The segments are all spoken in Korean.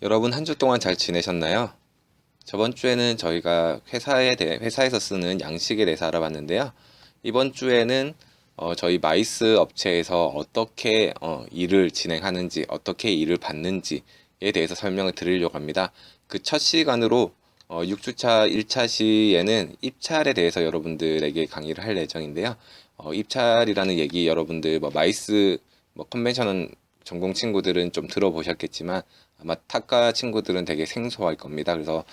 여러분 한 주 동안 잘 지내셨나요? 저번 주에는 저희가 회사에서 쓰는 양식에 대해서 알아봤는데요. 이번 주에는 저희 마이스 업체에서 어떻게 일을 진행하는지, 어떻게 일을 받는지에 대해서 설명을 드리려고 합니다. 그 첫 시간으로 6주차 1차 시에는 입찰에 대해서 여러분들에게 강의를 할 예정인데요. 입찰이라는 얘기 여러분들 마이스 컨벤션 전공 친구들은 좀 들어보셨겠지만 아마 타과 친구들은 되게 생소할 겁니다. 그래서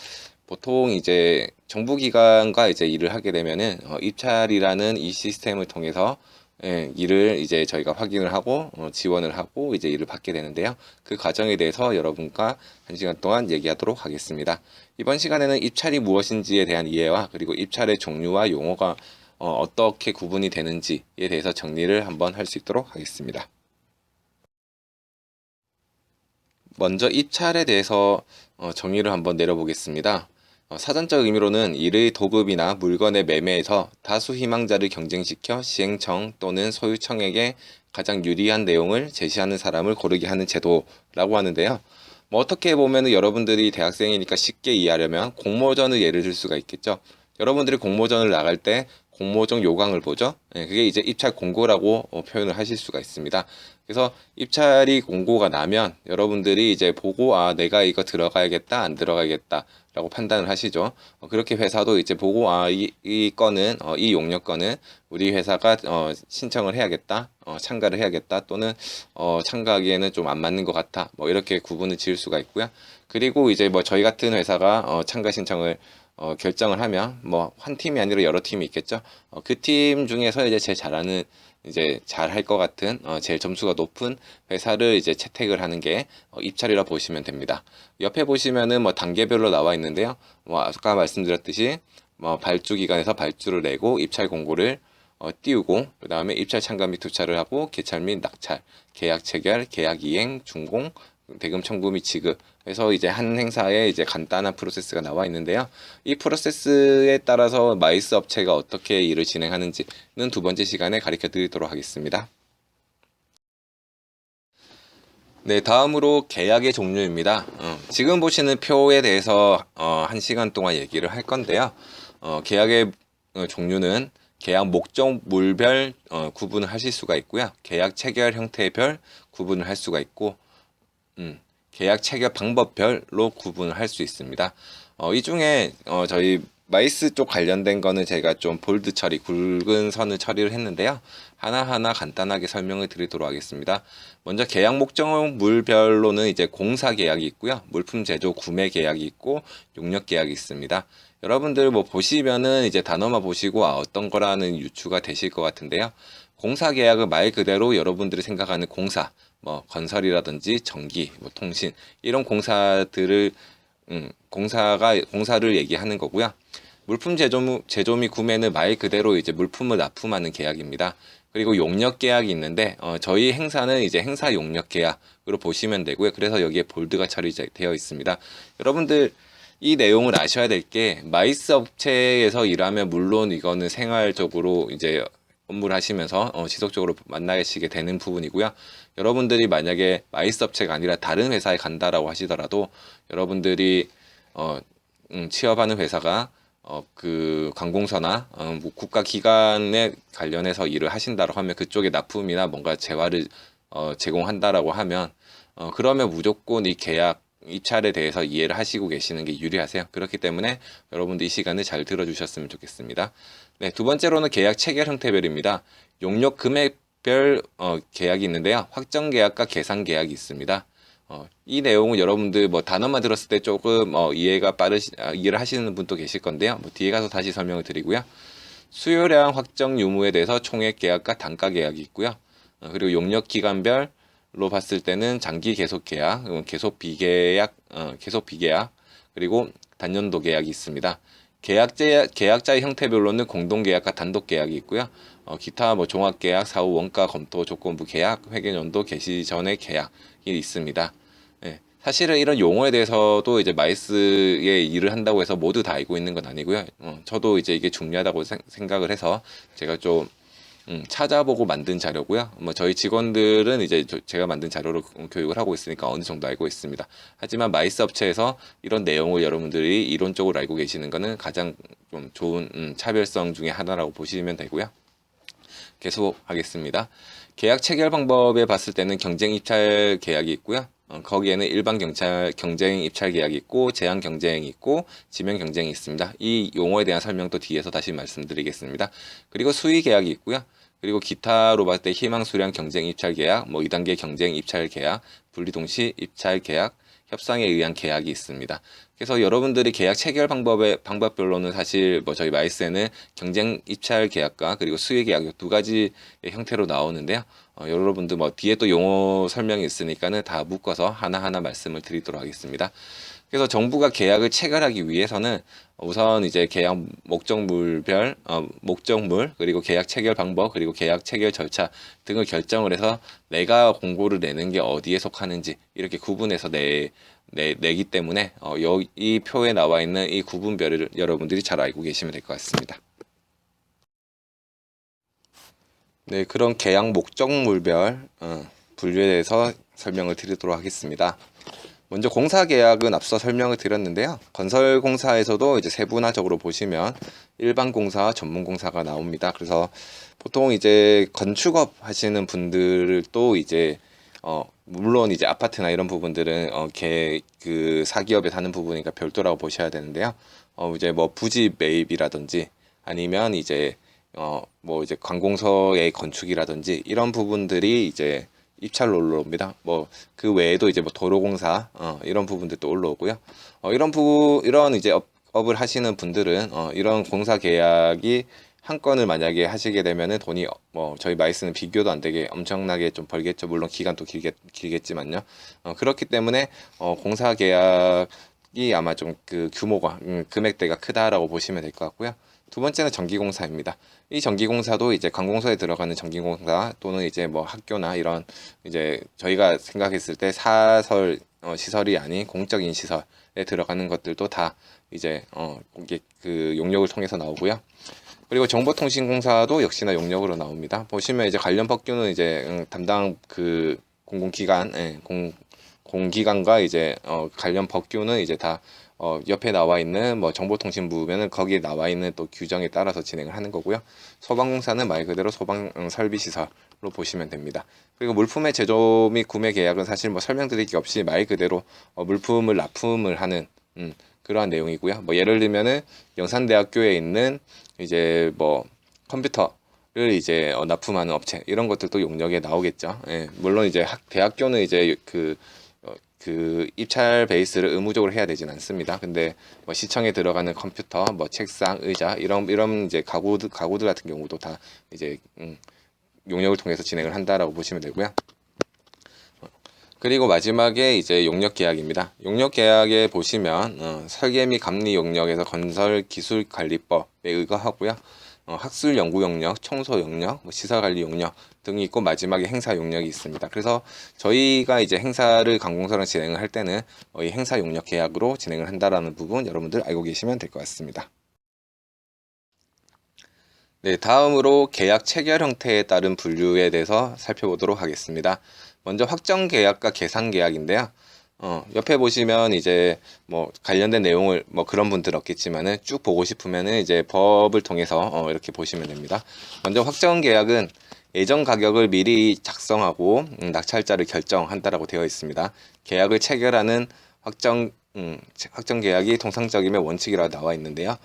보통 이제 정부기관과 이제 일을 하게 되면은 입찰이라는 이 시스템을 통해서 일을 이제 저희가 확인을 하고 지원을 하고 이제 일을 받게 되는데요. 그 과정에 대해서 여러분과 한 시간 동안 얘기하도록 하겠습니다. 이번 시간에는 입찰이 무엇인지에 대한 이해와 그리고 입찰의 종류와 용어가 어떻게 구분이 되는지에 대해서 정리를 한번 할 수 있도록 하겠습니다. 먼저 입찰에 대해서 정의를 한번 내려보겠습니다. 사전적 의미로는 일의 도급이나 물건의 매매에서 다수 희망자를 경쟁시켜 시행청 또는 소유청에게 가장 유리한 내용을 제시하는 사람을 고르게 하는 제도라고 하는데요. 어떻게 보면 여러분들이 대학생이니까 쉽게 이해하려면 공모전을 예를 들 수가 있겠죠. 여러분들이 공모전을 나갈 때 공모전 요강을 보죠. 그게 이제 입찰 공고라고 표현을 하실 수가 있습니다. 그래서 입찰이 공고가 나면 여러분들이 이제 보고 내가 이거 들어가야겠다 안 들어가야겠다 라고 판단을 하시죠. 그렇게 회사도 이제 보고 이 건은 이 용역 건은 우리 회사가 신청을 해야겠다 참가를 해야겠다 또는 참가하기에는 좀 안 맞는 것 같아 이렇게 구분을 지을 수가 있고요. 그리고 이제 저희 같은 회사가 참가 신청을 결정을 하면 한 팀이 아니라 여러 팀이 있겠죠. 그 팀 중에서 이제 제일 잘하는 이제 잘할 것 같은 제일 점수가 높은 회사를 이제 채택을 하는 게 입찰이라 보시면 됩니다. 옆에 보시면은 단계별로 나와 있는데요. 아까 말씀드렸듯이 발주 기관에서 발주를 내고 입찰 공고를 띄우고 그 다음에 입찰 참가 및 투차를 하고 개찰 및 낙찰, 계약 체결, 계약 이행, 준공, 대금 청구 및 지급 해서 이제 한 행사에 이제 간단한 프로세스가 나와 있는데요. 이 프로세스에 따라서 마이스 업체가 어떻게 일을 진행하는지는 두 번째 시간에 가르쳐 드리도록 하겠습니다. 네, 다음으로 계약의 종류입니다. 지금 보시는 표에 대해서 한 시간 동안 얘기를 할 건데요. 계약의 종류는 계약 목적물별 구분을 하실 수가 있고요. 계약 체결 형태별 구분을 할 수가 있고 계약 체결 방법별로 구분을 할 수 있습니다. 이 중에 저희 마이스 쪽 관련된 거는 제가 좀 볼드 처리, 굵은 선을 처리를 했는데요. 하나하나 간단하게 설명을 드리도록 하겠습니다. 먼저 계약 목적물별로는 이제 공사 계약이 있고요. 물품 제조 구매 계약이 있고 용역 계약이 있습니다. 여러분들 보시면은 이제 단어만 보시고 어떤 거라는 유추가 되실 것 같은데요. 공사 계약은 말 그대로 여러분들이 생각하는 공사, 건설이라든지 전기, 통신 이런 공사들을 공사를 얘기하는 거고요. 물품 제조 및 구매는 말 그대로 이제 물품을 납품하는 계약입니다. 그리고 용역 계약이 있는데 저희 행사는 이제 행사 용역 계약으로 보시면 되고요. 그래서 여기에 볼드가 처리되어 있습니다. 여러분들 이 내용을 아셔야 될 게 마이스 업체에서 일하면 물론 이거는 생활적으로 이제 업무를 하시면서 지속적으로 만나시게 되는 부분이고요. 여러분들이 만약에 마이스 업체가 아니라 다른 회사에 간다라고 하시더라도 여러분들이 취업하는 회사가 그 관공서나 국가기관에 관련해서 일을 하신다고 하면 그쪽에 납품이나 뭔가 재화를 제공한다라고 하면 그러면 무조건 이 계약 입찰에 대해서 이해를 하시고 계시는 게 유리하세요. 그렇기 때문에 여러분들 이 시간을 잘 들어주셨으면 좋겠습니다. 네, 두 번째로는 계약 체결 형태별입니다. 용역 금액별 계약이 있는데요. 확정 계약과 계산 계약이 있습니다. 이 내용은 여러분들 단어만 들었을 때 조금 이해를 하시는 분도 계실 건데요. 뒤에 가서 다시 설명을 드리고요. 수요량 확정 유무에 대해서 총액 계약과 단가 계약이 있고요. 그리고 용역 기간별로 봤을 때는 장기 계속 계약, 계속 비계약, 그리고 단년도 계약이 있습니다. 계약자의 형태별로는 공동계약과 단독계약이 있고요. 기타 종합계약, 사후 원가 검토 조건부 계약, 회계연도 개시 전의 계약이 있습니다. 예, 사실은 이런 용어에 대해서도 이제 마이스에 일을 한다고 해서 모두 다 알고 있는 건 아니고요. 저도 이제 이게 중요하다고 생각을 해서 제가 좀 찾아보고 만든 자료고요. 뭐 저희 직원들은 이제 제가 만든 자료로 교육을 하고 있으니까 어느 정도 알고 있습니다. 하지만 마이스 업체에서 이런 내용을 여러분들이 이론적으로 알고 계시는 것은 가장 좀 좋은 차별성 중에 하나라고 보시면 되고요. 계속 하겠습니다. 계약 체결 방법에 봤을 때는 경쟁 입찰 계약이 있고요. 거기에는 일반 경쟁 입찰 계약이 있고 제한 경쟁이 있고 지명 경쟁이 있습니다. 이 용어에 대한 설명도 뒤에서 다시 말씀드리겠습니다. 그리고 수의 계약이 있고요. 그리고 기타로 봤을 때 희망 수량 경쟁 입찰 계약, 뭐 2단계 경쟁 입찰 계약, 분리동시 입찰 계약, 협상에 의한 계약이 있습니다. 그래서 여러분들이 계약 체결 방법별로는 사실 뭐 저희 마이스에는 경쟁 입찰 계약과 그리고 수의 계약 두 가지의 형태로 나오는데요. 여러분들 뭐 뒤에 또 용어 설명이 있으니까는 다 묶어서 하나하나 말씀을 드리도록 하겠습니다. 그래서 정부가 계약을 체결하기 위해서는 우선 이제 계약 목적물별 목적물 그리고 계약 체결 방법 그리고 계약 체결 절차 등을 결정을 해서 내가 공고를 내는 게 어디에 속하는지 이렇게 구분해서 내기 때문에 이 표에 나와 있는 이 구분별을 여러분들이 잘 알고 계시면 될 것 같습니다. 네, 그런 계약 목적물별 분류에 대해서 설명을 드리도록 하겠습니다. 먼저 공사 계약은 앞서 설명을 드렸는데요. 건설 공사에서도 이제 세분화적으로 보시면 일반 공사와 전문 공사가 나옵니다. 그래서 보통 이제 건축업 하시는 분들도 이제 물론 이제 아파트나 이런 부분들은 그 사기업에 사는 부분이니까 별도라고 보셔야 되는데요. 이제 뭐 부지 매입이라든지 아니면 이제 뭐 이제 관공서의 건축이라든지 이런 부분들이 이제 입찰로 올라옵니다. 뭐 그 외에도 이제 뭐 도로공사 이런 부분들도 올라오고요. 이런 이제 업을 하시는 분들은 이런 공사 계약이 한 건을 만약에 하시게 되면은 돈이 뭐 저희 마이스는 비교도 안 되게 엄청나게 좀 벌겠죠. 물론 기간도 길겠지만요. 그렇기 때문에 공사 계약이 아마 좀 그 규모가 금액대가 크다라고 보시면 될 것 같고요. 두 번째는 전기공사입니다. 이 전기공사도 이제 관공서에 들어가는 전기공사 또는 이제 뭐 학교나 이런 이제 저희가 생각했을 때 사설 시설이 아닌 공적인 시설에 들어가는 것들도 다 이제 이게 그 용역을 통해서 나오고요. 그리고 정보통신공사도 역시나 용역으로 나옵니다. 보시면 이제 관련 법규는 이제 담당 그 공공기관, 공기관과 이제 관련 법규는 이제 다 옆에 나와 있는 뭐 정보통신부면은 거기에 나와 있는 또 규정에 따라서 진행을 하는 거고요. 소방공사는 말 그대로 소방 설비 시설로 보시면 됩니다. 그리고 물품의 제조 및 구매 계약은 사실 뭐 설명드릴 게 없이 말 그대로 물품을 납품을 하는 그러한 내용이고요. 뭐 예를 들면은 영산대학교에 있는 이제 뭐 컴퓨터를 이제 납품하는 업체 이런 것들도 용역에 나오겠죠. 예, 물론 이제 대학교는 이제 그 입찰 베이스를 의무적으로 해야 되진 않습니다. 근데 뭐 시청에 들어가는 컴퓨터, 뭐 책상, 의자 이런 이제 가구들 같은 경우도 다 이제 용역을 통해서 진행을 한다라고 보시면 되고요. 그리고 마지막에 이제 용역 계약입니다. 용역 계약에 보시면 설계 및 감리 용역에서 건설 기술 관리법에 의거하고요. 학술 연구 용역, 청소 용역, 뭐 시설 관리 용역 등이 있고 마지막에 행사 용역이 있습니다. 그래서 저희가 이제 행사를 관공서랑 진행을 할 때는 이 행사 용역 계약으로 진행을 한다라는 부분 여러분들 알고 계시면 될 것 같습니다. 네, 다음으로 계약 체결 형태에 따른 분류에 대해서 살펴보도록 하겠습니다. 먼저 확정 계약과 계산 계약인데요. 옆에 보시면 이제 뭐 관련된 내용을 뭐 그런 분들 없겠지만은 쭉 보고 싶으면은 이제 법을 통해서 이렇게 보시면 됩니다. 먼저 확정 계약은 예정 가격을 미리 작성하고 낙찰자를 결정한다라고 되어 있습니다. 계약을 체결하는 확정 계약이 통상적이면 원칙이라고 나와 있는데요.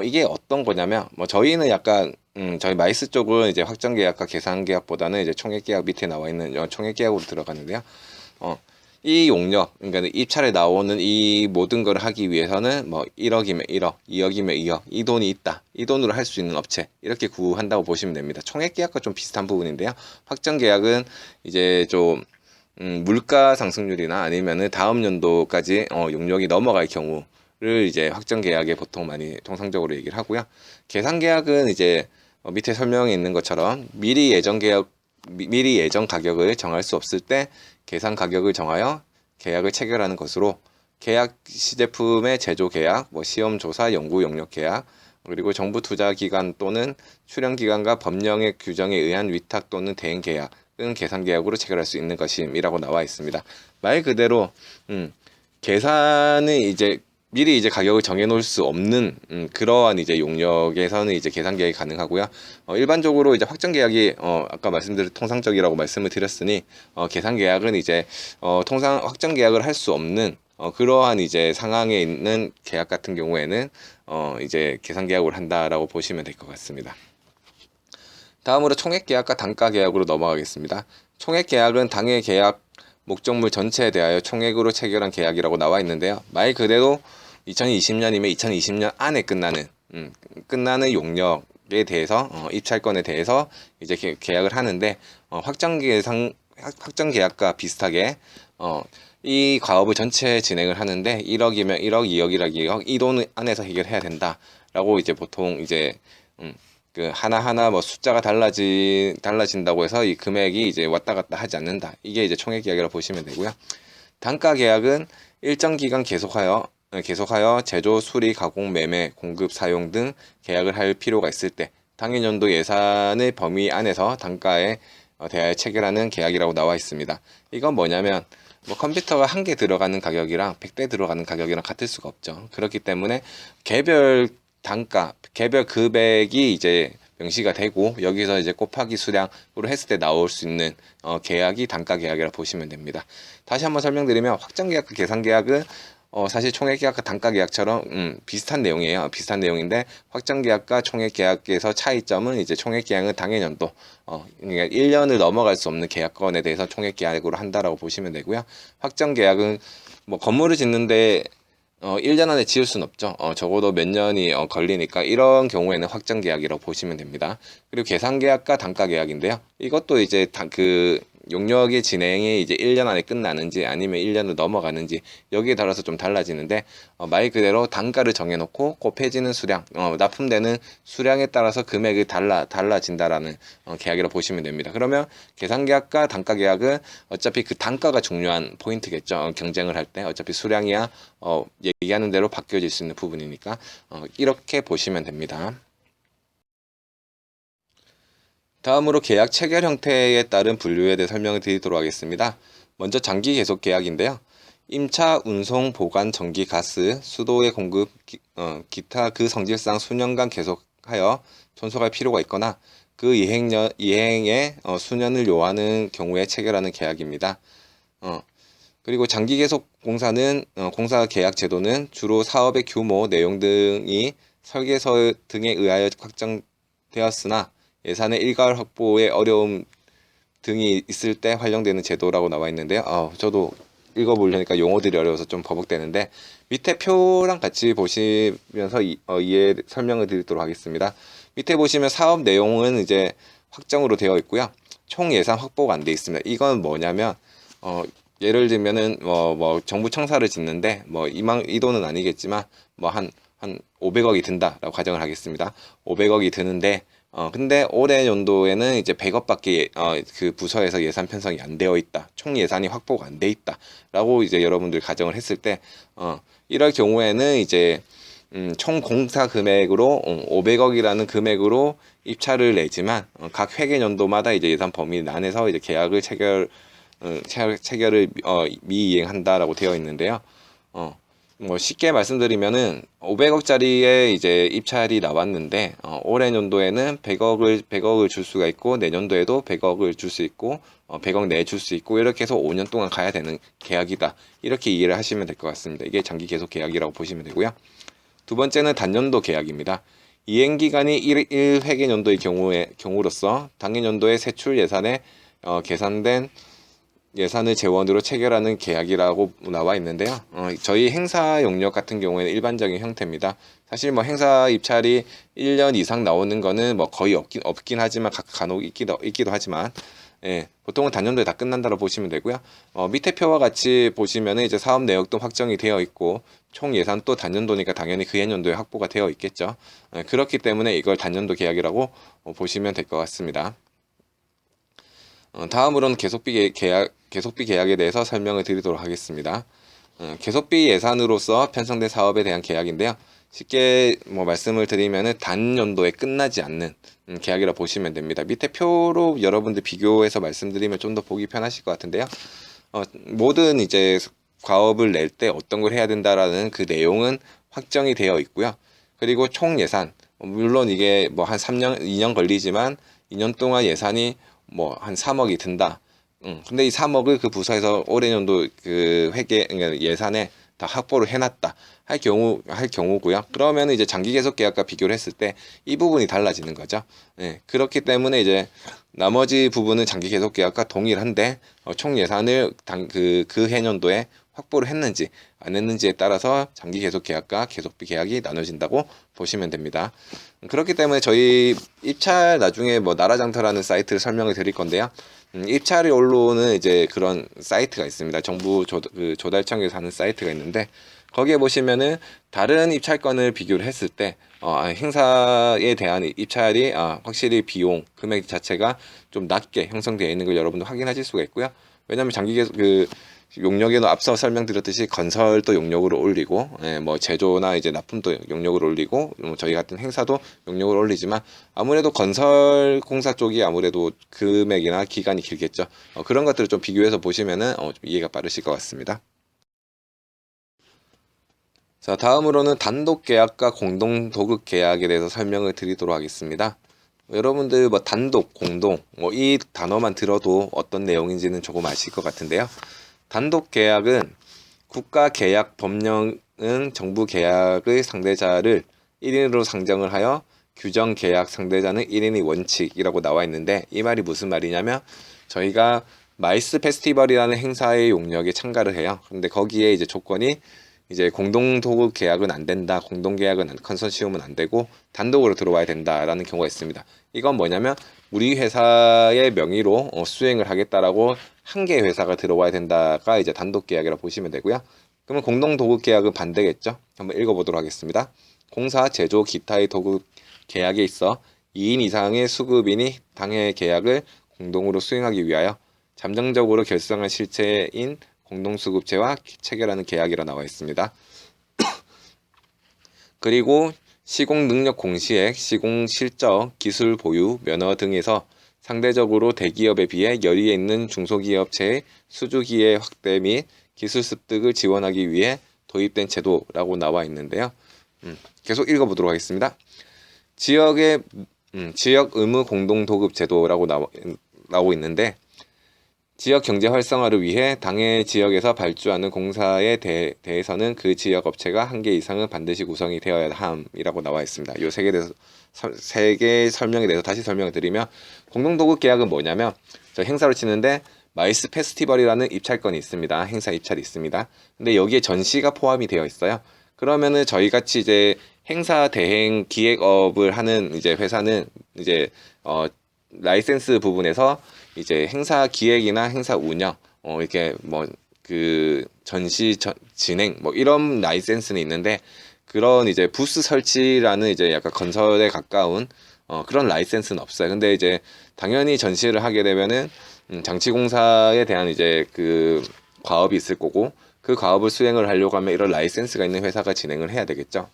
이게 어떤 거냐면 뭐 저희는 약간 저희 마이스 쪽은 이제 확정 계약과 계산 계약보다는 이제 총액 계약 밑에 나와 있는 총액 계약으로 들어가는데요. 이 용역, 그러니까 입찰에 나오는 이 모든 걸 하기 위해서는 뭐 1억이면 1억, 2억이면 2억, 이 돈이 있다. 이 돈으로 할 수 있는 업체 이렇게 구한다고 보시면 됩니다. 총액 계약과 좀 비슷한 부분인데요. 확정 계약은 이제 좀 물가 상승률이나 아니면은 다음 연도까지 용역이 넘어갈 경우를 이제 확정 계약에 보통 많이 통상적으로 얘기를 하고요. 계산 계약은 이제 밑에 설명에 있는 것처럼 미리 예정 가격을 정할 수 없을 때 계산 가격을 정하여 계약을 체결하는 것으로 계약 시제품의 제조 계약, 뭐 시험 조사, 연구 용역 계약, 그리고 정부 투자 기간 또는 출연 기간과 법령의 규정에 의한 위탁 또는 대행 계약은 계산 계약으로 체결할 수 있는 것임이라고 나와 있습니다. 말 그대로 계산은 이제 미리 이제 가격을 정해놓을 수 없는 그러한 이제 용역에서는 이제 계산 계약이 가능하고요. 일반적으로 이제 확정 계약이 아까 말씀드린 통상적이라고 말씀을 드렸으니 계산 계약은 이제 통상 확정 계약을 할 수 없는 그러한 이제 상황에 있는 계약 같은 경우에는 이제 계산 계약을 한다라고 보시면 될 것 같습니다. 다음으로 총액 계약과 단가 계약으로 넘어가겠습니다. 총액 계약은 당해 계약 목적물 전체에 대하여 총액으로 체결한 계약이라고 나와 있는데요. 말 그대로 2020년이면 2020년 안에 끝나는 용역에 대해서 입찰권에 대해서 이제 계약을 하는데 확정 계약과 비슷하게 이 과업을 전체 진행을 하는데 1억이면 1억, 2억이라 2억 이 돈 안에서 해결해야 된다라고 이제 보통 이제 그 하나하나 뭐 숫자가 달라진다고 해서 이 금액이 이제 왔다 갔다 하지 않는다. 이게 이제 총액 계약이라고 보시면 되고요. 단가 계약은 일정 기간 계속하여 제조, 수리, 가공, 매매, 공급, 사용 등 계약을 할 필요가 있을 때 당해년도 예산의 범위 안에서 단가에 대하여 체결하는 계약이라고 나와 있습니다. 이건 뭐냐면 뭐 컴퓨터가 1개 들어가는 가격이랑 100대 들어가는 가격이랑 같을 수가 없죠. 그렇기 때문에 개별 단가, 개별 금액이 이제 명시가 되고 여기서 이제 곱하기 수량으로 했을 때 나올 수 있는 계약이 단가 계약이라고 보시면 됩니다. 다시 한번 설명드리면 확정 계약과 계산 계약은 사실 총액 계약과 단가 계약처럼 비슷한 내용이에요. 비슷한 내용인데 확정 계약과 총액 계약에서 차이점은 이제 총액 계약은 당해년도 그러니까 1년을 넘어갈 수 없는 계약건에 대해서 총액 계약으로 한다라고 보시면 되고요. 확정 계약은 뭐 건물을 짓는데 1년 안에 지을 수는 없죠. 적어도 몇 년이 걸리니까 이런 경우에는 확정 계약이라고 보시면 됩니다. 그리고 계산 계약과 단가 계약인데요. 이것도 이제 그 용역의 진행이 이제 1년 안에 끝나는지 아니면 1년을 넘어가는지 여기에 따라서 좀 달라지는데 말 그대로 단가를 정해놓고 곱해지는 수량, 납품되는 수량에 따라서 금액이 달라진다라는 계약이라고 보시면 됩니다. 그러면 계산 계약과 단가 계약은 어차피 그 단가가 중요한 포인트겠죠. 경쟁을 할 때 어차피 수량이야 얘기하는 대로 바뀌어질 수 있는 부분이니까 이렇게 보시면 됩니다. 다음으로 계약 체결 형태에 따른 분류에 대해 설명을 드리도록 하겠습니다. 먼저 장기 계속 계약인데요. 임차, 운송, 보관, 전기, 가스, 수도의 공급, 기타 그 성질상 수년간 계속하여 존속할 필요가 있거나 그 이행에 수년을 요하는 경우에 체결하는 계약입니다. 그리고 장기 계속 공사는 공사 계약 제도는 주로 사업의 규모, 내용 등이 설계서 등에 의하여 확정되었으나 예산의 일괄 확보에 어려움 등이 있을 때 활용되는 제도라고 나와 있는데요. 저도 읽어보려니까 용어들이 어려워서 좀 버벅대는데 밑에 표랑 같이 보시면서 설명을 드리도록 하겠습니다. 밑에 보시면 사업 내용은 이제 확정으로 되어 있고요. 총 예산 확보가 안 돼 있습니다. 이건 뭐냐면 예를 들면은 뭐 정부 청사를 짓는데 뭐 이 돈은 아니겠지만 뭐 한 500억이 든다라고 가정을 하겠습니다. 500억이 드는데 근데 올해 연도에는 이제 100억밖에 그 부서에서 예산 편성이 안 되어 있다. 총 예산이 확보가 안 돼 있다라고 이제 여러분들 가정을 했을 때 이럴 경우에는 이제 총 공사 금액으로 500억이라는 금액으로 입찰을 내지만 각 회계 연도마다 이제 예산 범위 안에서 이제 계약을 체결을 미이행한다라고 되어 있는데요. 뭐 쉽게 말씀드리면은 500억짜리의 이제 입찰이 나왔는데 올해 연도에는 100억을 줄 수가 있고 내년도에도 100억을 줄 수 있고 100억 내줄 수 있고 이렇게 해서 5년 동안 가야 되는 계약이다. 이렇게 이해를 하시면 될 것 같습니다. 이게 장기 계속 계약이라고 보시면 되고요. 두 번째는 단년도 계약입니다. 이행 기간이 1회계 연도의 경우로서 당해 연도의 세출 예산에 계산된 예산을 재원으로 체결하는 계약이라고 나와 있는데요. 저희 행사 용역 같은 경우에는 일반적인 형태입니다. 사실 뭐 행사 입찰이 1년 이상 나오는 거는 뭐 거의 없긴 하지만 간혹 있기도 하지만 보통은 단년도에 다 끝난다고 보시면 되고요. 밑에 표와 같이 보시면은 이제 사업 내역도 확정이 되어 있고 총 예산 또 단년도니까 당연히 그 해년도에 확보가 되어 있겠죠. 그렇기 때문에 이걸 단년도 계약이라고 보시면 될 것 같습니다. 다음으로는 계속비 계약에 대해서 설명을 드리도록 하겠습니다. 계속비 예산으로서 편성된 사업에 대한 계약인데요. 쉽게 뭐 말씀을 드리면은 단연도에 끝나지 않는 계약이라 보시면 됩니다. 밑에 표로 여러분들 비교해서 말씀드리면 좀 더 보기 편하실 것 같은데요. 모든 이제 과업을 낼 때 어떤 걸 해야 된다라는 그 내용은 확정이 되어 있고요. 그리고 총 예산, 물론 이게 뭐 한 3년, 2년 걸리지만 2년 동안 예산이 뭐 한 3억이 든다. 근데 이 3억을 그 부서에서 올해 년도 그 그러니까 예산에 다 확보를 해놨다 할 경우고요. 그러면 이제 장기 계속 계약과 비교를 했을 때 이 부분이 달라지는 거죠. 예, 그렇기 때문에 이제 나머지 부분은 장기 계속 계약과 동일한데 총 예산을 그 해년도에 확보를 했는지 안 했는지에 따라서 장기 계속 계약과 계속비 계약이 나눠진다고 보시면 됩니다. 그렇기 때문에 저희 입찰 나중에 뭐 나라장터라는 사이트를 설명을 드릴 건데요. 입찰이 올라오는 이제 그런 사이트가 있습니다. 정부 조달청에서 하는 사이트가 있는데 거기에 보시면은 다른 입찰건을 비교를 했을 때 행사에 대한 입찰이 확실히 비용 금액 자체가 좀 낮게 형성되어 있는 걸 여러분도 확인하실 수가 있고요. 왜냐하면 장기 계속 용역에도 앞서 설명드렸듯이 건설도 용역으로 올리고, 뭐 제조나 이제 납품도 용역으로 올리고, 저희 같은 행사도 용역으로 올리지만 아무래도 건설 공사 쪽이 아무래도 금액이나 기간이 길겠죠. 그런 것들을 좀 비교해서 보시면은 좀 이해가 빠르실 것 같습니다. 자, 다음으로는 단독 계약과 공동 도급 계약에 대해서 설명을 드리도록 하겠습니다. 여러분들 뭐 단독, 공동 뭐 이 단어만 들어도 어떤 내용인지는 조금 아실 것 같은데요. 단독 계약은 국가 계약 법령은 정부 계약의 상대자를 1인으로 상정을 하여 규정 계약 상대자는 1인의 원칙이라고 나와 있는데 이 말이 무슨 말이냐면 저희가 마이스 페스티벌이라는 행사의 용역에 참가를 해요. 근데 거기에 이제 조건이 이제 공동 도급 계약은 안 된다. 공동 계약은 컨소시엄은 안 되고 단독으로 들어와야 된다라는 경우가 있습니다. 이건 뭐냐면 우리 회사의 명의로 수행을 하겠다라고 한 개의 회사가 들어와야 된다가 이제 단독 계약이라고 보시면 되고요. 그러면 공동 도급 계약은 반대겠죠. 한번 읽어보도록 하겠습니다. 공사, 제조, 기타의 도급 계약에 있어 2인 이상의 수급인이 당해 계약을 공동으로 수행하기 위하여 잠정적으로 결성한 실체인 공동수급체와 체결하는 계약이라 나와 있습니다. 그리고 시공능력 공시액, 시공실적, 기술 보유, 면허 등에서 상대적으로 대기업에 비해 열의에 있는 중소기업체의 수주기회 확대 및 기술 습득을 지원하기 위해 도입된 제도라고 나와 있는데요. 계속 읽어보도록 하겠습니다. 지역 의무 공동도급 제도라고 나오고 있는데 지역 경제 활성화를 위해 당해 지역에서 발주하는 공사에 대해서는 그 지역 업체가 한 개 이상은 반드시 구성이 되어야 함이라고 나와 있습니다. 이 세 개의 설명에 대해서 다시 설명을 드리면 공동도급 계약은 뭐냐면 저 행사를 치는데 마이스 페스티벌이라는 입찰건이 있습니다. 행사 입찰이 있습니다. 근데 여기에 전시가 포함이 되어 있어요. 그러면은 저희 같이 이제 행사 대행 기획업을 하는 이제 회사는 이제 라이센스 부분에서 이제 행사 기획이나 행사 운영, 이렇게 뭐 그 전시 진행 뭐 이런 라이센스는 있는데 그런 이제 부스 설치라는 이제 약간 건설에 가까운 그런 라이센스는 없어요. 근데 이제 당연히 전시를 하게 되면은 장치공사에 대한 이제 그 과업이 있을 거고 그 과업을 수행을 하려고 하면 이런 라이센스가 있는 회사가 진행을 해야 되겠죠.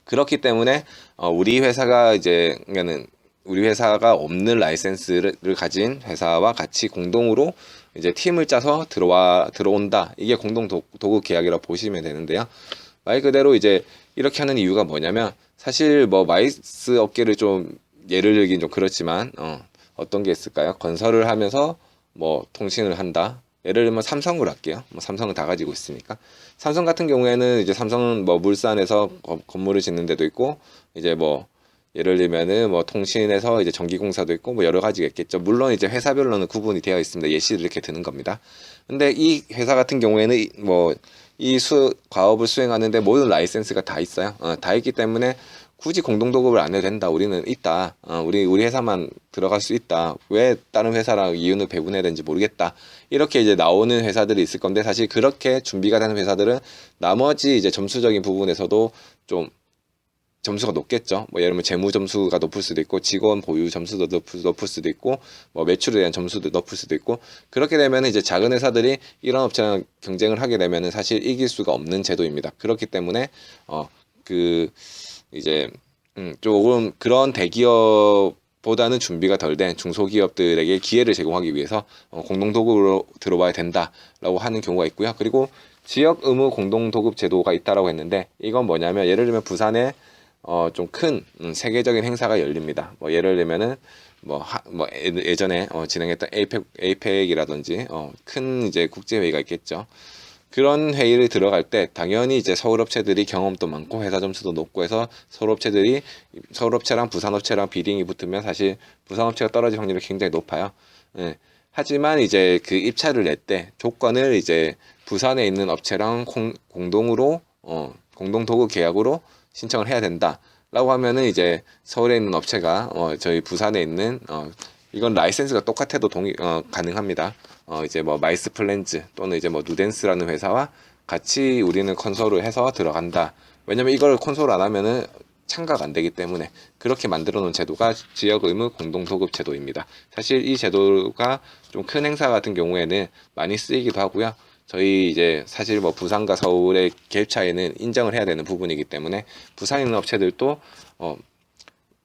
그렇기 때문에 우리 회사가 이제 그러니까는 우리 회사가 없는 라이센스를 가진 회사와 같이 공동으로 이제 팀을 짜서 들어온다. 이게 공동 도급 계약이라고 보시면 되는데요. 말 그대로 이제 이렇게 하는 이유가 뭐냐면 사실 뭐 마이스 업계를 좀 예를 들긴 좀 그렇지만 어떤 게 있을까요? 건설을 하면서 뭐 통신을 한다. 예를 들면 삼성을 할게요. 뭐 삼성은 다 가지고 있으니까. 삼성 같은 경우에는 이제 삼성은 뭐 물산에서 건물을 짓는 데도 있고 이제 뭐 예를 들면은 뭐 통신에서 이제 전기공사도 있고 뭐 여러 가지가 있겠죠. 물론 이제 회사별로는 구분이 되어 있습니다. 예시를 이렇게 드는 겁니다. 근데 이 회사 같은 경우에는 뭐 이 과업을 수행하는데 모든 라이센스가 다 있어요. 다 있기 때문에 굳이 공동도급을 안 해도 된다. 우리는 있다. 우리 회사만 들어갈 수 있다. 왜 다른 회사랑 이윤을 배분해야 되는지 모르겠다. 이렇게 이제 나오는 회사들이 있을 건데 사실 그렇게 준비가 되는 회사들은 나머지 이제 점수적인 부분에서도 좀 점수가 높겠죠. 뭐 예를 들면 재무 점수가 높을 수도 있고 직원 보유 점수도 높을 수도 있고 뭐 매출에 대한 점수도 높을 수도 있고 그렇게 되면 이제 작은 회사들이 이런 업체랑 경쟁을 하게 되면 사실 이길 수가 없는 제도입니다. 그렇기 때문에 그 이제 조금 그런 대기업보다는 준비가 덜 된 중소기업들에게 기회를 제공하기 위해서 공동도급으로 들어와야 된다라고 하는 경우가 있고요. 그리고 지역 의무 공동도급 제도가 있다라고 했는데 이건 뭐냐면 예를 들면 부산에 좀 큰 세계적인 행사가 열립니다. 뭐 예를 들면은 예전에 진행했던 에이펙이라든지 큰 이제 국제회의가 있겠죠. 그런 회의를 들어갈 때 당연히 이제 서울업체들이 경험도 많고 회사 점수도 높고 해서 서울업체랑 부산업체랑 비딩이 붙으면 사실 부산업체가 떨어질 확률이 굉장히 높아요. 예. 하지만 이제 그 입찰을 낼 때 조건을 이제 부산에 있는 업체랑 공동으로 공동 도급 계약으로 신청을 해야 된다라고 하면은 이제 서울에 있는 업체가 저희 부산에 있는 이건 라이센스가 똑같아도 가능합니다. 이제 뭐 마이스 플랜즈 또는 이제 뭐 누덴스라는 회사와 같이 우리는 컨소를 해서 들어간다. 왜냐면 이걸 컨소를 안 하면은 참가가 안 되기 때문에 그렇게 만들어 놓은 제도가 지역 의무 공동 도급 제도입니다. 사실 이 제도가 좀 큰 행사 같은 경우에는 많이 쓰이기도 하고요. 저희 이제 사실 뭐 부산과 서울의 갭 차이는 인정을 해야 되는 부분이기 때문에 부산에 있는 업체들도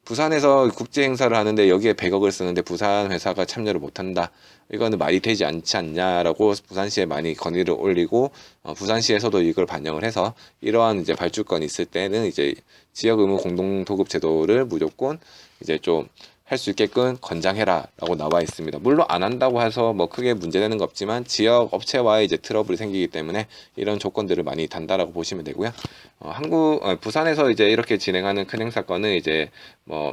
부산에서 국제 행사를 하는데 여기에 100억을 쓰는데 부산 회사가 참여를 못한다. 이거는 말이 되지 않지 않냐라고 부산시에 많이 건의를 올리고 부산시에서도 이걸 반영을 해서 이러한 이제 발주권이 있을 때는 이제 지역 의무 공동 도급 제도를 무조건 이제 좀 할 수 있게끔 권장해라라고 나와 있습니다. 물론 안 한다고 해서 뭐 크게 문제되는 거 없지만 지역 업체와의 이제 트러블이 생기기 때문에 이런 조건들을 많이 단다라고 보시면 되고요. 부산에서 이제 이렇게 진행하는 큰 행사권은 이제 뭐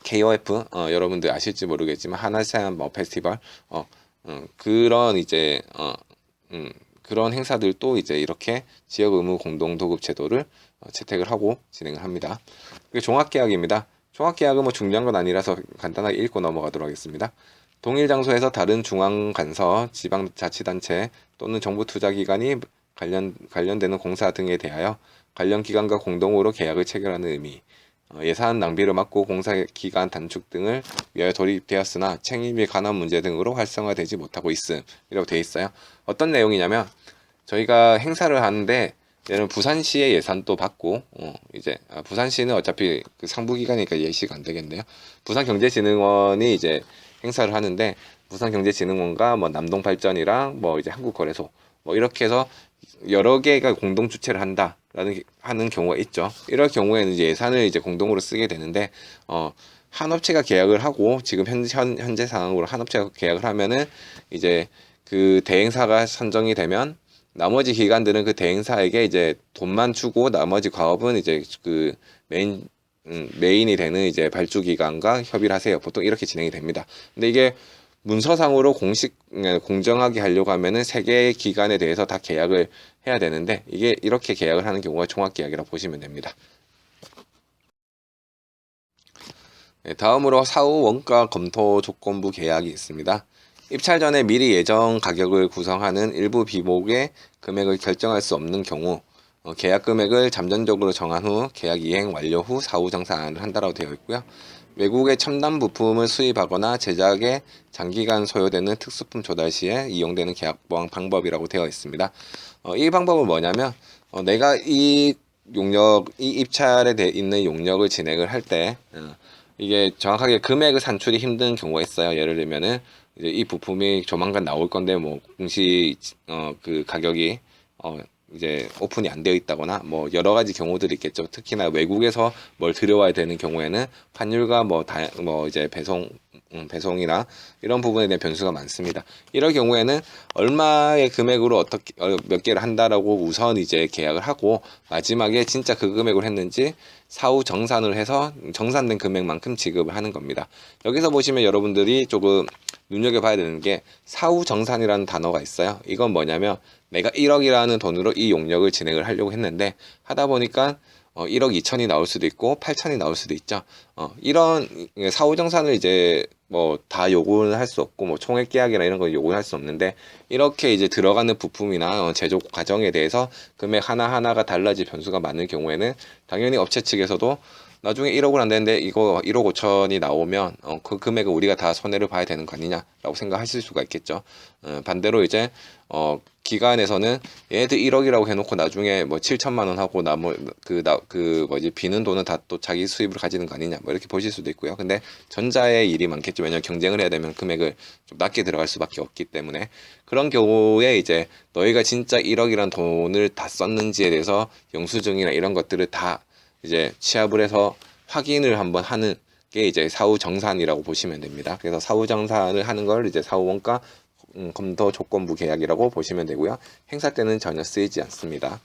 KOF 여러분들 아실지 모르겠지만 하나세안 뭐 페스티벌 그런 이제 그런 행사들도 이제 이렇게 지역 의무 공동 도급 제도를 채택을 하고 진행을 합니다. 그리고 종합계약입니다. 종합계약은 뭐 중요한 건 아니라서 간단하게 읽고 넘어가도록 하겠습니다. 동일 장소에서 다른 중앙관서, 지방자치단체 또는 정부투자기관이 관련되는 공사 등에 대하여 관련 기관과 공동으로 계약을 체결하는 의미. 예산 낭비를 막고 공사 기간 단축 등을 위하여 돌입되었으나 책임에 관한 문제 등으로 활성화되지 못하고 있음이라고 되어 있어요. 어떤 내용이냐면 저희가 행사를 하는데 얘는 부산시의 예산도 받고 이제 부산시는 어차피 그 상부기관이니까 예시가 안 되겠네요. 부산경제진흥원이 이제 행사를 하는데 부산경제진흥원과 뭐 남동발전이랑 뭐 이제 한국거래소 뭐 이렇게 해서 여러 개가 공동 주최를 하는 경우가 있죠. 이럴 경우에는 이제 예산을 이제 공동으로 쓰게 되는데 한 업체가 계약을 하고 지금 현재 상황으로 한 업체가 계약을 하면은 이제 그 대행사가 선정이 되면 나머지 기관들은 그 대행사에게 이제 돈만 주고 나머지 과업은 이제 그 메인이 되는 이제 발주기관과 협의를 하세요. 보통 이렇게 진행이 됩니다. 근데 이게 문서상으로 공정하게 하려고 하면은 세 개의 기관에 대해서 다 계약을 해야 되는데 이게 이렇게 계약을 하는 경우가 종합계약이라고 보시면 됩니다. 네, 다음으로 사후 원가 검토 조건부 계약이 있습니다. 입찰 전에 미리 예정 가격을 구성하는 일부 비목의 금액을 결정할 수 없는 경우 계약 금액을 잠정적으로 정한 후 계약 이행 완료 후 사후 정산을 한다라고 되어 있고요. 외국의 첨단 부품을 수입하거나 제작에 장기간 소요되는 특수품 조달 시에 이용되는 계약 보완 방법이라고 되어 있습니다. 이 방법은 뭐냐면 내가 이 입찰에 있는 용역을 진행을 할 때 이게 정확하게 금액을 산출이 힘든 경우가 있어요. 예를 들면은 이제 이 부품이 조만간 나올 건데 뭐 공시 그 가격이 이제 오픈이 안 되어 있다거나 뭐 여러 가지 경우들이 있겠죠. 특히나 외국에서 뭘 들여와야 되는 경우에는 환율과 뭐 이제 배송이나 이런 부분에 대한 변수가 많습니다. 이럴 경우에는 얼마의 금액으로 어떻게 몇 개를 한다라고 우선 이제 계약을 하고 마지막에 진짜 그 금액으로 했는지 사후 정산을 해서 정산된 금액만큼 지급을 하는 겁니다. 여기서 보시면 여러분들이 조금 눈여겨봐야 되는 게 사후 정산이라는 단어가 있어요. 이건 뭐냐면 내가 1억이라는 돈으로 이 용역을 진행을 하려고 했는데 하다 보니까 1억 2천이 나올 수도 있고 8천이 나올 수도 있죠. 이런 사후 정산을 이제 뭐 다 요구는 할 수 없고 뭐 총액 계약이나 이런 거 요구는 할 수 없는데 이렇게 이제 들어가는 부품이나 제조 과정에 대해서 금액 하나하나가 달라질 변수가 많은 경우에는 당연히 업체 측에서도 나중에 1억을 안 되는데 이거 1억 5천이 나오면 그 금액을 우리가 다 손해를 봐야 되는 거 아니냐라고 생각하실 수가 있겠죠. 반대로 이제 기관에서는 얘네들 1억이라고 해놓고 나중에 뭐 7천만 원 하고 그 뭐지 비는 돈은 다 또 자기 수입으로 가지는 거 아니냐 뭐 이렇게 보실 수도 있고요. 근데 전자의 일이 많겠죠. 왜냐면 경쟁을 해야 되면 금액을 좀 낮게 들어갈 수밖에 없기 때문에 그런 경우에 이제 너희가 진짜 1억이란 돈을 다 썼는지에 대해서 영수증이나 이런 것들을 다 이제 취합을 해서 확인을 한번 하는 게 이제 사후정산이라고 보시면 됩니다. 그래서 사후정산을 하는 걸 이제 사후원가 검토 조건부 계약이라고 보시면 되고요. 행사 때는 전혀 쓰이지 않습니다.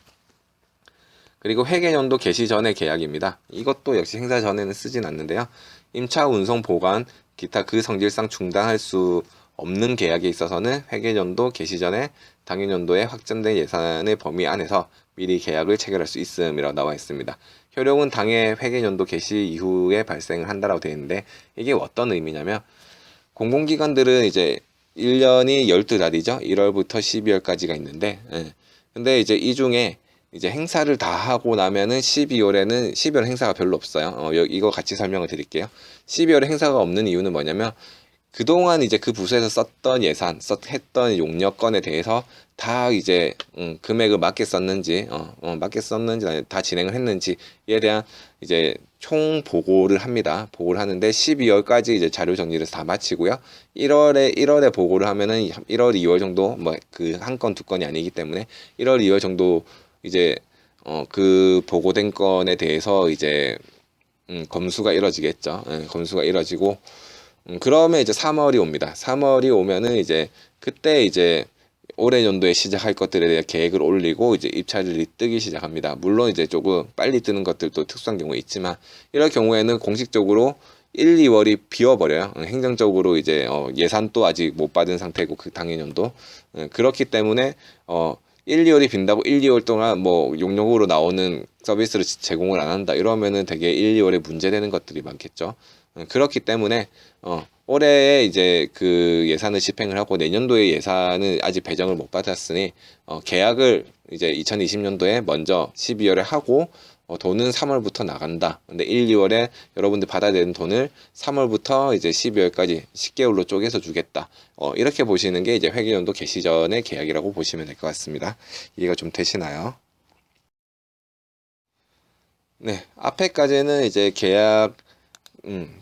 그리고 회계연도 개시 전의 계약입니다. 이것도 역시 행사 전에는 쓰진 않는데요. 임차 운송 보관 기타 그 성질상 중단할 수 없는 계약에 있어서는 회계연도 개시 전에 당연연도에 확정된 예산의 범위 안에서 미리 계약을 체결할 수 있음이라고 나와 있습니다. 효력은 당해 회계연도 개시 이후에 발생을 한다라고 되어 있는데 이게 어떤 의미냐면 공공기관들은 이제 1년이 12달이죠. 1월부터 12월까지가 있는데 근데 이제 이 중에 이제 행사를 다 하고 나면은 12월 행사가 별로 없어요. 이거 같이 설명을 드릴게요. 12월에 행사가 없는 이유는 뭐냐면 그동안 이제 그 부서에서 썼던 예산, 했던 용역건에 대해서 다 이제 금액을 맞게 썼는지, 맞게 썼는지 아니 다 진행을 했는지에 대한 이제 총 보고를 합니다. 보고를 하는데 12월까지 이제 자료 정리를 다 마치고요. 1월에 보고를 하면은 1월, 2월 정도 뭐 그 한 건 두 건이 아니기 때문에 1월, 2월 정도 이제 그 보고된 건에 대해서 이제 검수가 이루어지겠죠. 검수가 이루어지고 그러면 이제 3월이 옵니다. 3월이 오면은 이제 그때 이제 올해 연도에 시작할 것들에 대한 계획을 올리고 이제 입찰일이 뜨기 시작합니다. 물론 이제 조금 빨리 뜨는 것들도 특수한 경우가 있지만 이럴 경우에는 공식적으로 1, 2월이 비워버려요. 행정적으로 이제 예산도 아직 못 받은 상태고 그 당해 연도 그렇기 때문에 1, 2월이 빈다고 1, 2월 동안 뭐 용역으로 나오는 서비스를 제공을 안 한다 이러면은 되게 1, 2월에 문제되는 것들이 많겠죠. 그렇기 때문에 올해 이제 그 예산을 집행을 하고 내년도의 예산은 아직 배정을 못 받았으니 계약을 이제 2020년도에 먼저 12월에 하고 돈은 3월부터 나간다. 근데 1, 2월에 여러분들 받아야 되는 돈을 3월부터 이제 12월까지 10개월로 쪼개서 주겠다. 이렇게 보시는 게 이제 회계연도 개시 전의 계약이라고 보시면 될 것 같습니다. 이해가 좀 되시나요? 네, 앞에까지는 이제 계약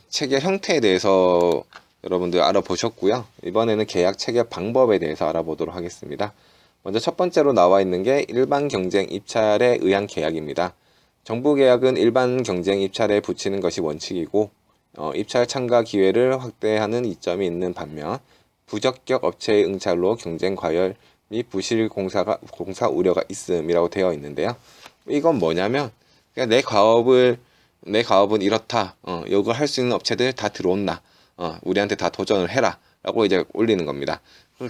체결 형태에 대해서 여러분들 알아보셨고요. 이번에는 계약 체결 방법에 대해서 알아보도록 하겠습니다. 먼저 첫 번째로 나와 있는 게 일반 경쟁 입찰에 의한 계약입니다. 정부 계약은 일반 경쟁 입찰에 붙이는 것이 원칙이고 입찰 참가 기회를 확대하는 이점이 있는 반면 부적격 업체의 응찰로 경쟁 과열 및 부실 공사 우려가 있음이라고 되어 있는데요. 이건 뭐냐면 그냥 내 가업은 이렇다. 이걸 할 수 있는 업체들 다 들어온다. 우리한테 다 도전을 해라. 라고 이제 올리는 겁니다.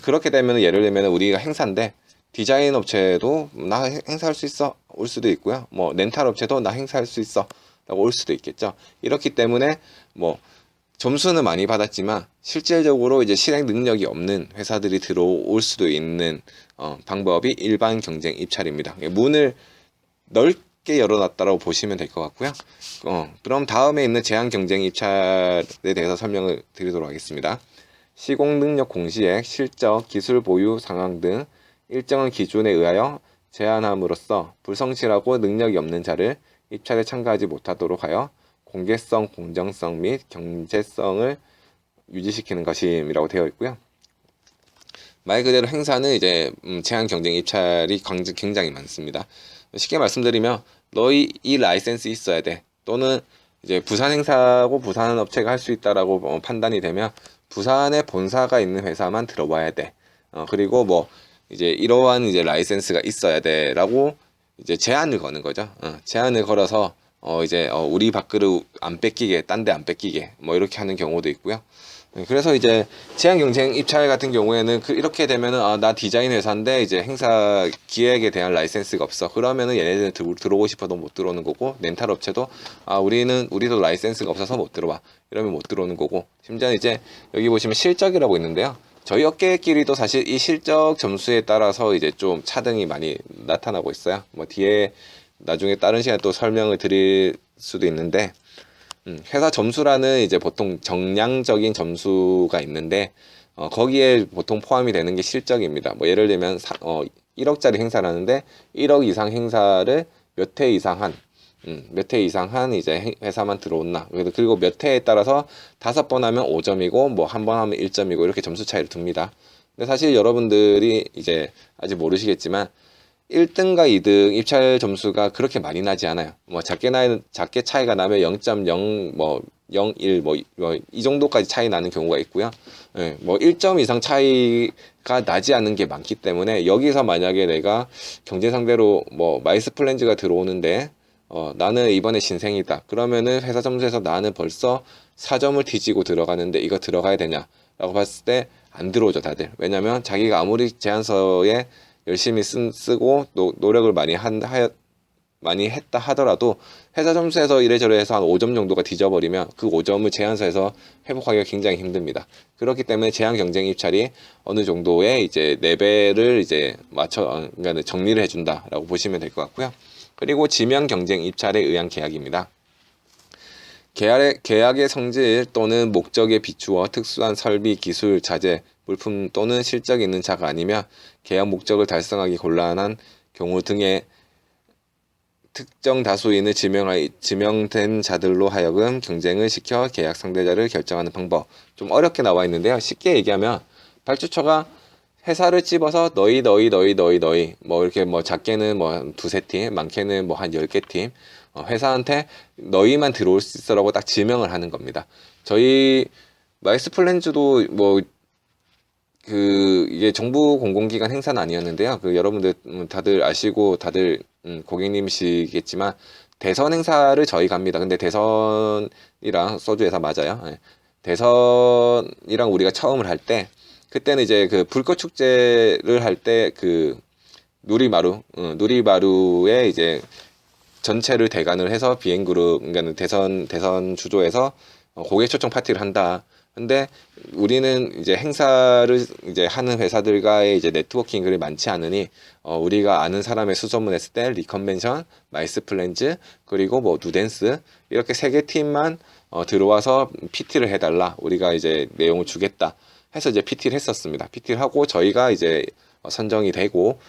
그렇게 되면 예를 들면 우리가 행사인데 디자인 업체도 나 행사할 수 있어. 올 수도 있고요. 뭐 렌탈 업체도 나 행사할 수 있어. 라고 올 수도 있겠죠. 이렇기 때문에 뭐 점수는 많이 받았지만 실질적으로 이제 실행 능력이 없는 회사들이 들어올 수도 있는 방법이 일반 경쟁 입찰입니다. 문을 넓게 열어놨다고 보시면 될 것 같고요. 그럼 다음에 있는 제한 경쟁 입찰에 대해서 설명을 드리도록 하겠습니다. 시공 능력 공시액, 실적, 기술 보유 상황 등 일정한 기준에 의하여 제한함으로써 불성실하고 능력이 없는 자를 입찰에 참가하지 못하도록 하여 공개성, 공정성 및 경제성을 유지시키는 것임이라고 되어 있고요. 말 그대로 행사는 이제 제한 경쟁 입찰이 굉장히 많습니다. 쉽게 말씀드리면 너희 이 라이센스 있어야 돼. 또는 이제 부산 행사고 부산 업체가 할 수 있다라고 판단이 되면 부산에 본사가 있는 회사만 들어와야 돼. 그리고 뭐 이제 이러한 이제 라이센스가 있어야 돼라고 이제 제한을 거는 거죠. 제한을 걸어서 이제 우리 밖으로 안 뺏기게, 딴 데 안 뺏기게 뭐 이렇게 하는 경우도 있고요. 그래서 이제 제한 경쟁 입찰 같은 경우에는 이렇게 되면은 나 디자인 회사인데 이제 행사 기획에 대한 라이센스가 없어. 그러면은 얘네들은 들어오고 싶어도 못 들어오는 거고 렌탈 업체도 우리도 라이센스가 없어서 못 들어와. 이러면 못 들어오는 거고 심지어 이제 여기 보시면 실적이라고 있는데요. 저희 업계끼리도 사실 이 실적 점수에 따라서 이제 좀 차등이 많이 나타나고 있어요. 뭐 뒤에 나중에 다른 시간에 또 설명을 드릴 수도 있는데, 회사 점수라는 이제 보통 정량적인 점수가 있는데, 거기에 보통 포함이 되는 게 실적입니다. 뭐 예를 들면 1억짜리 행사를 하는데 1억 이상 행사를 몇 회 이상 한, 몇 회 이상 한 이제 회사만 들어온나. 그리고 몇 회에 따라서 5번 하면 5점이고 뭐 한 번 하면 1점이고 이렇게 점수 차이를 둡니다. 근데 사실 여러분들이 이제 아직 모르시겠지만 1등과 2등 입찰 점수가 그렇게 많이 나지 않아요. 뭐 작게 차이가 나면 0.0 뭐 0.1 뭐 이 정도까지 차이 나는 경우가 있고요. 예, 뭐 1점 이상 차이가 나지 않는 게 많기 때문에 여기서 만약에 내가 경쟁 상대로 뭐 마이스 플랜즈가 들어오는데 나는 이번에 신생이다. 그러면은 회사 점수에서 나는 벌써 4점을 뒤지고 들어가는데 이거 들어가야 되냐라고 봤을 때 안 들어오죠, 다들. 왜냐면 자기가 아무리 제안서에 열심히 쓰고 노력을 많이 했다 하더라도 회사 점수에서 이래저래 해서 한 5점 정도가 뒤져버리면 그 5점을 제안서에서 회복하기가 굉장히 힘듭니다. 그렇기 때문에 제한 경쟁 입찰이 어느 정도의 이제 레벨을 이제 그러니까 정리를 해준다라고 보시면 될 것 같고요. 그리고 지명 경쟁 입찰에 의한 계약입니다. 계약의 성질 또는 목적에 비추어 특수한 설비, 기술, 자재, 물품 또는 실적이 있는 자가 아니면 계약 목적을 달성하기 곤란한 경우 등의 특정 다수인을 지명된 자들로 하여금 경쟁을 시켜 계약 상대자를 결정하는 방법. 좀 어렵게 나와 있는데요. 쉽게 얘기하면 발주처가 회사를 찝어서 너희 뭐 이렇게 뭐 작게는 뭐 두세 팀, 많게는 뭐 한 10개 팀 회사한테 너희만 들어올 수 있어라고 딱 지명을 하는 겁니다. 저희 마이스 플랜즈도 뭐 이게 정부 공공기관 행사는 아니었는데요. 여러분들 다들 아시고 다들 고객님이시겠지만 대선 행사를 저희 갑니다. 근데 대선이랑 소주 회사 맞아요. 예. 대선이랑 우리가 처음을 할 때 그때는 이제 불꽃 축제를 할 때 누리마루에 이제 전체를 대관을 해서 비행그룹, 그러니까 대선 주조에서 고객 초청 파티를 한다. 근데 우리는 이제 행사를 이제 하는 회사들과의 이제 네트워킹이 그리 많지 않으니 우리가 아는 사람의 수소문했을 때 리컨벤션, 마이스 플랜즈, 그리고 뭐 누댄스 이렇게 3개 팀만 들어와서 PT를 해달라. 우리가 이제 내용을 주겠다. 해서 이제 PT를 했었습니다. PT를 하고 저희가 이제 선정이 되고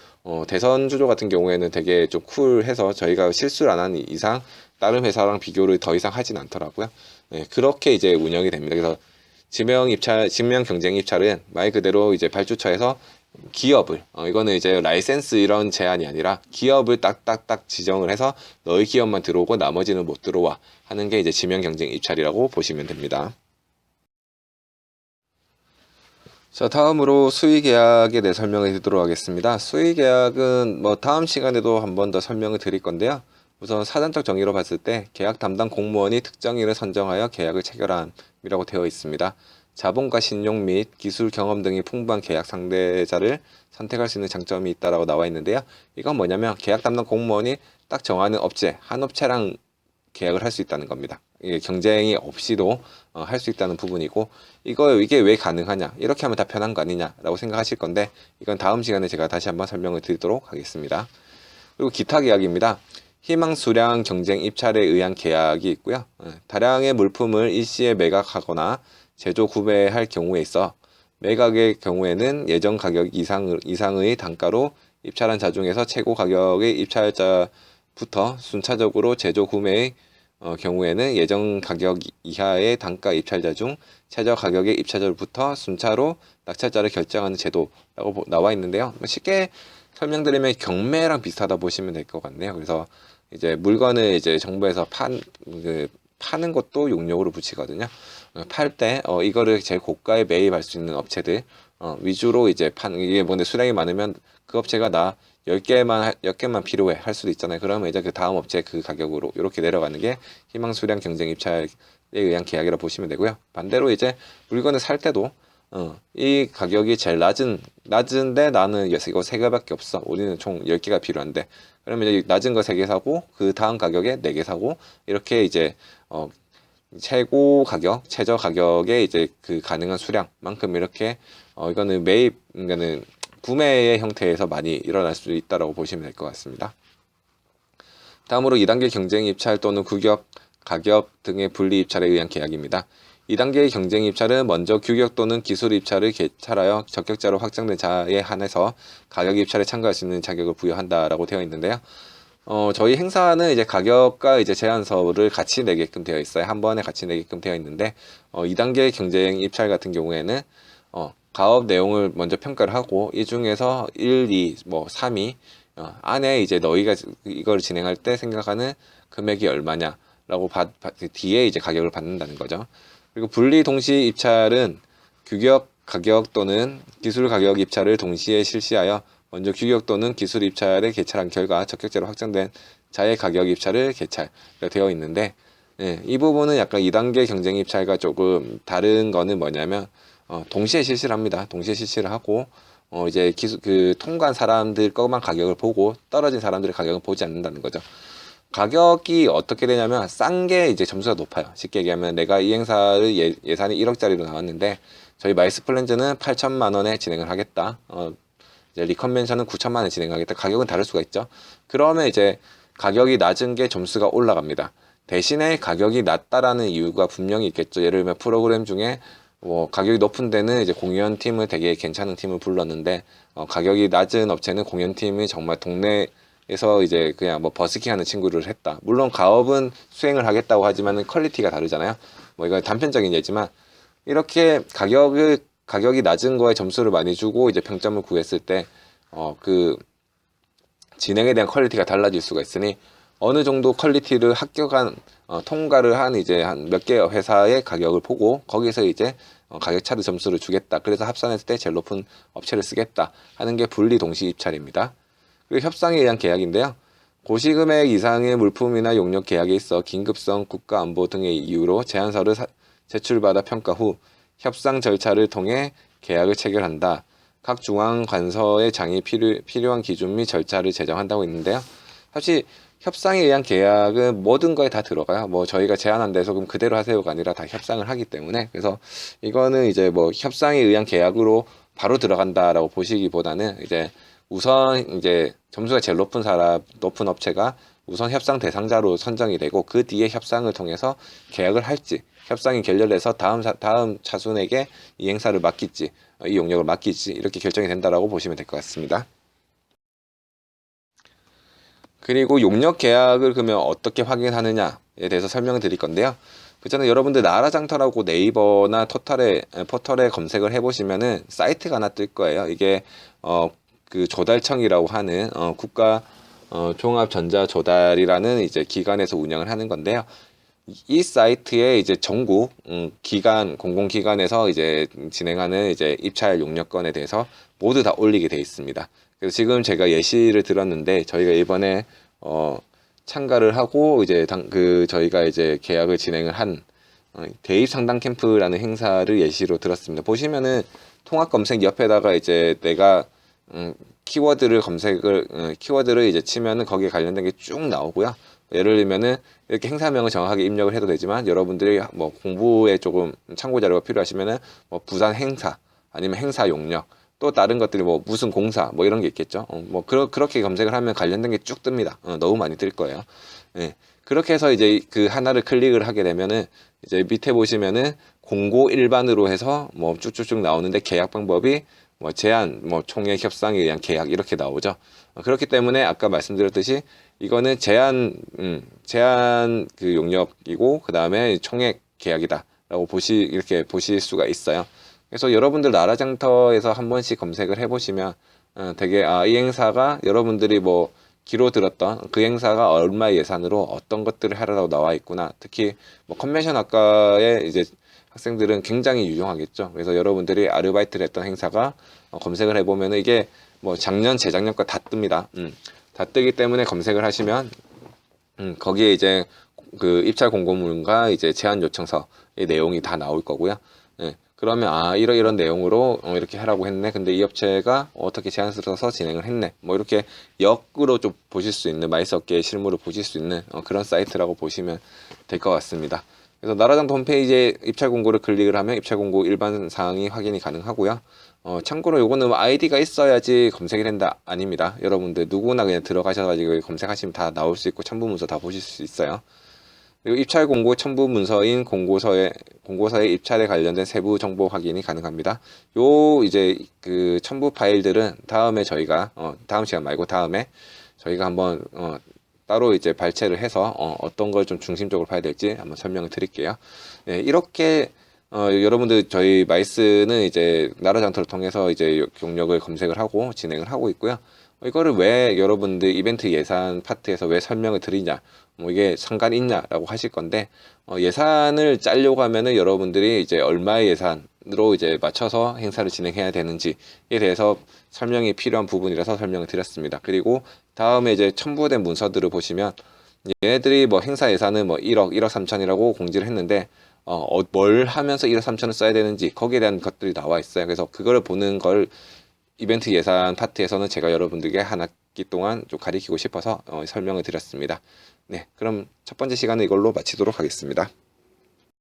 대선 주조 같은 경우에는 되게 좀 쿨해서 저희가 실수를 안 하는 이상 다른 회사랑 비교를 더 이상 하진 않더라고요. 네, 그렇게 이제 운영이 됩니다. 그래서 지명 경쟁 입찰은 말 그대로 이제 발주처에서 기업을 이거는 이제 라이센스 이런 제한이 아니라 기업을 딱딱딱 지정을 해서 너희 기업만 들어오고 나머지는 못 들어와 하는 게 이제 지명 경쟁 입찰이라고 보시면 됩니다. 자, 다음으로 수의계약에 대해 설명을 드리도록 하겠습니다. 수의계약은 뭐 다음 시간에도 한 번 더 설명을 드릴 건데요. 우선 사전적 정의로 봤을 때 계약 담당 공무원이 특정인을 선정하여 계약을 체결함이라고 되어 있습니다. 자본과 신용 및 기술 경험 등이 풍부한 계약 상대자를 선택할 수 있는 장점이 있다라고 나와 있는데요. 이건 뭐냐면 계약 담당 공무원이 딱 정하는 업체, 한 업체랑 계약을 할 수 있다는 겁니다. 이게 경쟁이 없이도 할 수 있다는 부분이고 이게 왜 가능하냐 이렇게 하면 다 편한 거 아니냐라고 생각하실 건데 이건 다음 시간에 제가 다시 한번 설명을 드리도록 하겠습니다. 그리고 기타 계약입니다. 희망 수량 경쟁 입찰에 의한 계약이 있고요. 다량의 물품을 일시에 매각하거나 제조 구매할 경우에 있어 매각의 경우에는 예정 가격 이상의 단가로 입찰한 자 중에서 최고 가격의 입찰자부터 순차적으로 제조 구매의 경우에는 예정 가격 이하의 단가 입찰자 중 최저 가격의 입찰자로부터 순차로 낙찰자를 결정하는 제도라고 나와 있는데요. 쉽게 설명드리면 경매랑 비슷하다 보시면 될 것 같네요. 그래서 이제 물건을 이제 정부에서 파는 것도 용역으로 붙이거든요. 팔 때 이거를 제일 고가에 매입할 수 있는 업체들 위주로 이제 이게 뭔데 수량이 많으면 그 업체가 나 10개만 필요해 할 수도 있잖아요. 그러면 이제 그 다음 업체 그 가격으로 이렇게 내려가는 게 희망 수량 경쟁 입찰에 의한 계약이라고 보시면 되고요. 반대로 이제 물건을 살 때도 이 가격이 제일 낮은데 나는 이거 3개밖에 없어. 우리는 총 10개가 필요한데 그러면 이제 낮은 거 3개 사고 그 다음 가격에 4개 사고 이렇게 이제 최고 가격, 최저 가격에 이제 그 가능한 수량만큼 이렇게 이거는 그러니까는 구매의 형태에서 많이 일어날 수 있다고 보시면 될 것 같습니다. 다음으로 2단계 경쟁 입찰 또는 가격 등의 분리 입찰에 의한 계약입니다. 2단계의 경쟁 입찰은 먼저 규격 또는 기술 입찰을 개찰하여 적격자로 확정된 자에 한해서 가격 입찰에 참가할 수 있는 자격을 부여한다라고 되어 있는데요. 저희 행사는 이제 가격과 이제 제안서를 같이 내게끔 되어 있어요. 한 번에 같이 내게끔 되어 있는데, 2단계 경쟁 입찰 같은 경우에는, 가업 내용을 먼저 평가를 하고, 이 중에서 1, 2, 뭐 3위, 안에 이제 너희가 이걸 진행할 때 생각하는 금액이 얼마냐라고 뒤에 이제 가격을 받는다는 거죠. 그리고 분리 동시 입찰은 규격 가격 또는 기술 가격 입찰을 동시에 실시하여 먼저 규격 또는 기술 입찰에 개찰한 결과 적격자로 확정된 자의 가격 입찰을 개찰되어 있는데, 이 부분은 약간 2단계 경쟁 입찰과 조금 다른 거는 뭐냐면, 동시에 실시를 합니다. 동시에 실시를 하고, 이제 통과한 사람들 것만 가격을 보고 떨어진 사람들의 가격을 보지 않는다는 거죠. 가격이 어떻게 되냐면 싼 게 이제 점수가 높아요. 쉽게 얘기하면 내가 이 행사를 예산이 1억짜리로 나왔는데 저희 마이스 플랜즈는 8천만 원에 진행을 하겠다. 이제 리컨벤션은 9천만 원에 진행하겠다. 가격은 다를 수가 있죠. 그러면 이제 가격이 낮은 게 점수가 올라갑니다. 대신에 가격이 낮다라는 이유가 분명히 있겠죠. 예를 들면 프로그램 중에 뭐 가격이 높은 데는 이제 공연팀을 되게 괜찮은 팀을 불렀는데 가격이 낮은 업체는 공연팀이 정말 동네에서 이제 그냥 뭐 버스킹 하는 친구를 했다. 물론 가업은 수행을 하겠다고 하지만 퀄리티가 다르잖아요. 뭐 이건 단편적인 예지만 이렇게 가격이 낮은 거에 점수를 많이 주고 이제 평점을 구했을 때 그 진행에 대한 퀄리티가 달라질 수가 있으니 어느 정도 퀄리티를 합격한 통과를 한 이제 한 몇 개 회사의 가격을 보고 거기서 이제 가격 차트 점수를 주겠다. 그래서 합산했을 때 제일 높은 업체를 쓰겠다 하는 게 분리 동시 입찰입니다. 그리고 협상에 의한 계약인데요. 고시금액 이상의 물품이나 용역 계약에 있어 긴급성, 국가안보 등의 이유로 제안서를 제출받아 평가 후 협상 절차를 통해 계약을 체결한다. 각 중앙관서의 장이 필요한 기준 및 절차를 제정한다고 있는데요. 사실 협상에 의한 계약은 모든 거에 다 들어가요. 뭐 저희가 제안한 데서 그럼 그대로 하세요가 아니라 다 협상을 하기 때문에 그래서 이거는 이제 뭐 협상에 의한 계약으로 바로 들어간다라고 보시기보다는 이제 우선 이제 점수가 제일 높은 업체가 우선 협상 대상자로 선정이 되고 그 뒤에 협상을 통해서 계약을 할지 협상이 결렬해서 다음 차순에게 이 행사를 맡길지 이 용역을 맡길지 이렇게 결정이 된다라고 보시면 될 것 같습니다. 그리고 용역 계약을 그러면 어떻게 확인하느냐에 대해서 설명을 드릴 건데요. 그 전에 여러분들 나라장터라고 네이버나 포털에 검색을 해보시면은 사이트가 하나 뜰 거예요. 이게 그 조달청이라고 하는 국가 종합전자조달이라는 이제 기관에서 운영을 하는 건데요. 이 사이트에 이제 전국 공공기관에서 이제 진행하는 이제 입찰 용역건에 대해서 모두 다 올리게 돼 있습니다. 그래서 지금 제가 예시를 들었는데 저희가 이번에 참가를 하고 이제 저희가 이제 계약을 진행을 한 대입 상담 캠프라는 행사를 예시로 들었습니다. 보시면은 통합 검색 옆에다가 이제 내가 키워드를 이제 치면은 거기에 관련된 게 쭉 나오고요. 예를 들면은 이렇게 행사명을 정확하게 입력을 해도 되지만 여러분들이 뭐 공부에 조금 참고 자료가 필요하시면은 뭐 부산 행사 아니면 행사 용역 또 다른 것들이 뭐 무슨 공사 뭐 이런 게 있겠죠. 뭐 그렇게 검색을 하면 관련된 게 쭉 뜹니다. 너무 많이 뜰 거예요. 예. 그렇게 해서 이제 그 하나를 클릭을 하게 되면은 이제 밑에 보시면은 공고 일반으로 해서 뭐 쭉쭉쭉 나오는데 계약 방법이 뭐 제한, 뭐 총액 협상에 의한 계약 이렇게 나오죠. 그렇기 때문에 아까 말씀드렸듯이 이거는 제한 그 용역이고 그 다음에 총액 계약이다라고 이렇게 보실 수가 있어요. 그래서 여러분들 나라장터에서 한 번씩 검색을 해보시면 되게 이 행사가 여러분들이 뭐 기로 들었던 그 행사가 얼마의 예산으로 어떤 것들을 하려고 나와 있구나. 특히 뭐 컨벤션 학과의 이제 학생들은 굉장히 유용하겠죠. 그래서 여러분들이 아르바이트를 했던 행사가 검색을 해보면 이게 뭐 작년, 재작년 거 다 뜹니다. 다 뜨기 때문에 검색을 하시면 거기에 이제 그 입찰 공고문과 이제 제안 요청서의 내용이 다 나올 거고요. 예. 그러면 이런 내용으로 이렇게 하라고 했네. 근데 이 업체가 어떻게 제안서를 써서 진행을 했네. 뭐 이렇게 역으로 좀 보실 수 있는 마이스 업계의 실물을 보실 수 있는 그런 사이트라고 보시면 될 것 같습니다. 그래서 나라장터 홈페이지에 입찰 공고를 클릭을 하면 입찰 공고 일반 사항이 확인이 가능하고요. 참고로 요거는 아이디가 있어야지 검색이 된다 아닙니다. 여러분들 누구나 그냥 들어가셔가지고 검색하시면 다 나올 수 있고 첨부 문서 다 보실 수 있어요. 그리고 입찰 공고 첨부 문서인 공고서의 입찰에 관련된 세부 정보 확인이 가능합니다. 요 이제 그 첨부 파일들은 다음에 저희가 다음 시간 말고 다음에 저희가 한번 따로 이제 발췌를 해서 어떤 걸 좀 중심적으로 봐야 될지 한번 설명을 드릴게요. 네, 이렇게 여러분들 저희 마이스는 이제 나라 장터를 통해서 이제 용역을 검색을 하고 진행을 하고 있고요. 이거를 왜 여러분들 이벤트 예산 파트에서 왜 설명을 드리냐, 뭐 이게 상관이 있냐라고 하실 건데, 예산을 짜려고 하면은 여러분들이 이제 얼마의 예산으로 이제 맞춰서 행사를 진행해야 되는지에 대해서 설명이 필요한 부분이라서 설명을 드렸습니다. 그리고 다음에 이제 첨부된 문서들을 보시면 얘네들이 뭐 행사 예산은 뭐 1억 3천이라고 공지를 했는데 뭘 하면서 1억 3천을 써야 되는지 거기에 대한 것들이 나와 있어요. 그래서 그거를 보는 걸 이벤트 예산 파트에서는 제가 여러분들에게 한 학기 동안 좀 가리키고 싶어서 설명을 드렸습니다. 네, 그럼 첫 번째 시간은 이걸로 마치도록 하겠습니다.